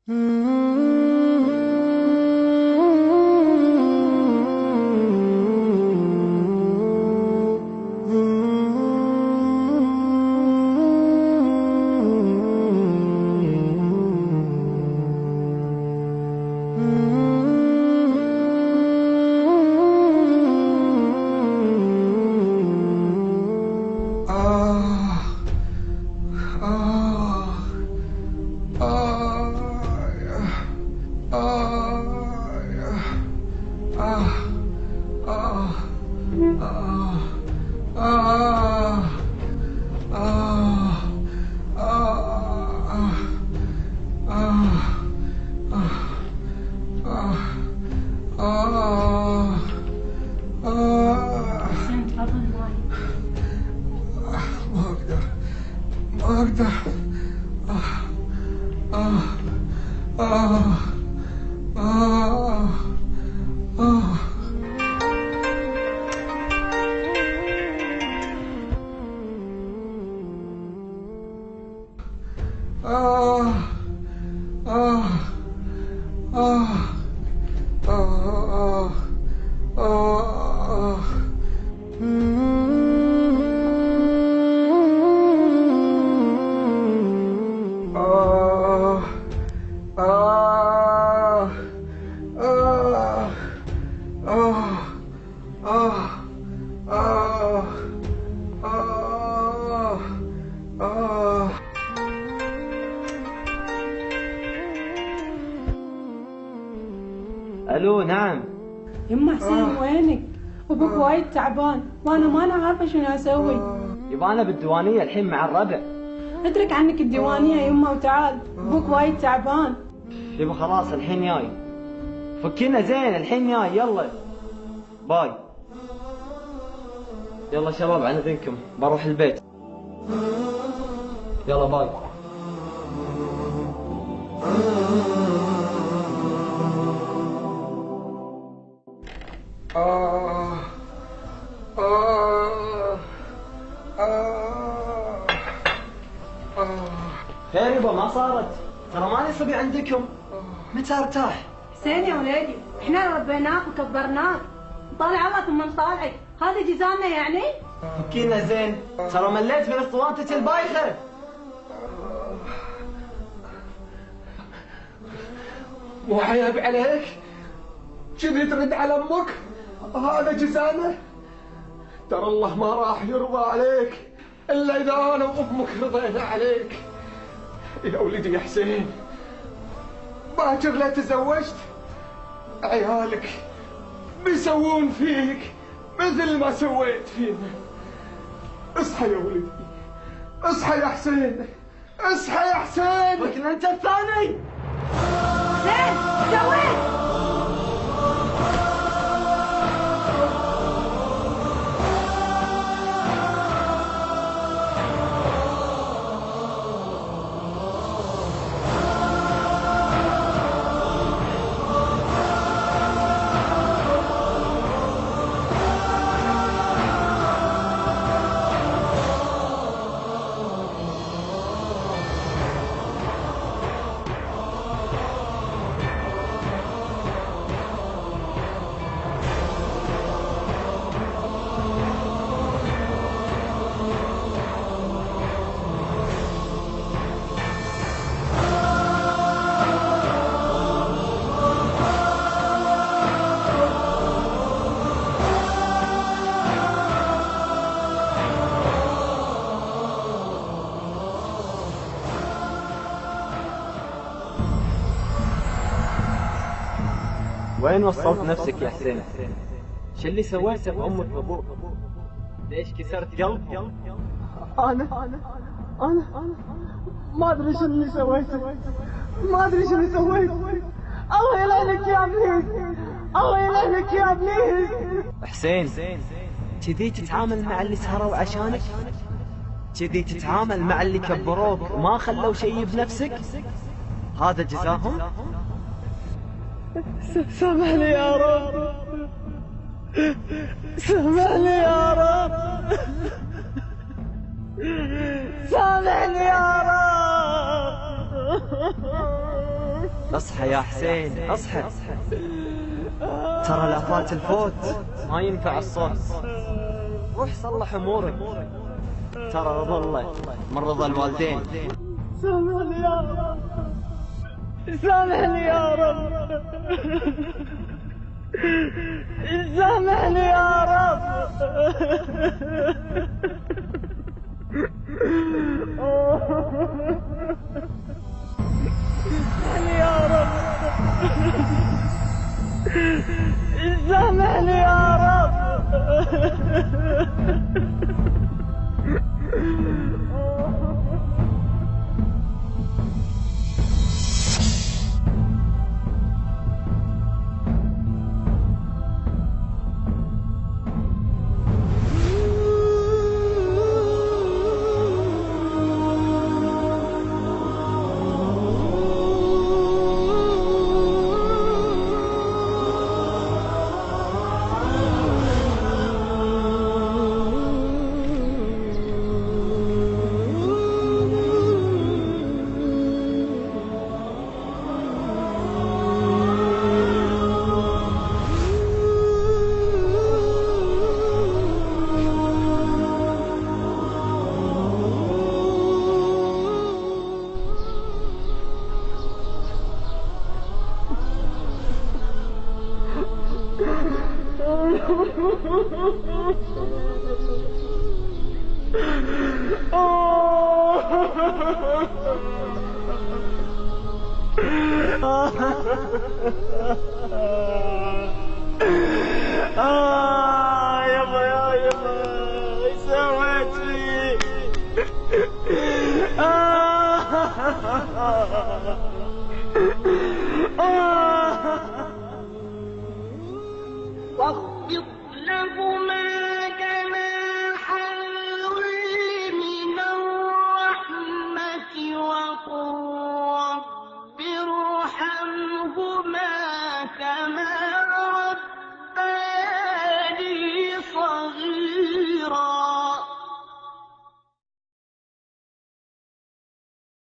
الو نعم. يما حسين وينك؟ ابوك وايد تعبان وانا ما انا عارفه شنو اسوي. يبا انا بالديوانيه الحين مع الربع. اترك عنك الديوانيه يما وتعال، ابوك وايد تعبان. يبا خلاص الحين جاي. فكينا زين الحين جاي، يلا باي. يلا شباب عن اذنكم بروح البيت. يلا باي. خير يبا ما صارت، ترى ماني صبي عندكم. متى ارتاح؟ حسين يا وليدي احنا ربيناك وكبرناك، نطالع الله ثم نطالعك، هذا جزانا يعني؟ فكينا زين، ترى مليت من اسطوانتك البايخه. مو عيب عليك؟ كذي ترد على امك؟ هذا جزانا؟ ترى الله ما راح يرضى عليك الا اذا انا وامك رضينا عليك. يا ولدي يا حسين، باكر لا تزوجت عيالك بيسوون فيك مثل ما سويت فينا. اصحى يا ولدي، اصحى يا حسين، اصحى يا حسين. لكن انت الثاني. حسين سويت؟ وين وصلت نفسك يا حسين؟ شو اللي سويته بأمك وأبوك؟ ليش كسرت قلب؟ أنا ما أدري شو اللي سويته، ما أدري شو اللي سويته. الله يلعنك يا ابليس، الله يلعنك يا ابليس. حسين كذي تتعامل مع اللي سهروا عشانك؟ كذي تتعامل مع اللي كبروك وما خلوا شيء بنفسك؟ هذا جزاهم؟ سامحني يا رب، سامحني يا رب، سامحني يا رب. اصحى يا حسين اصحى، ترى لا فات الفوت، ما ينفع الصوت. روح صلح امورك، ترى رضا الله من رضا الوالدين. سامحني يا رب، سامحني يا رب، سامحني يا رب. سامحني يا رب، سامحني يا رب. يابا يا يابا ايش سويت لي؟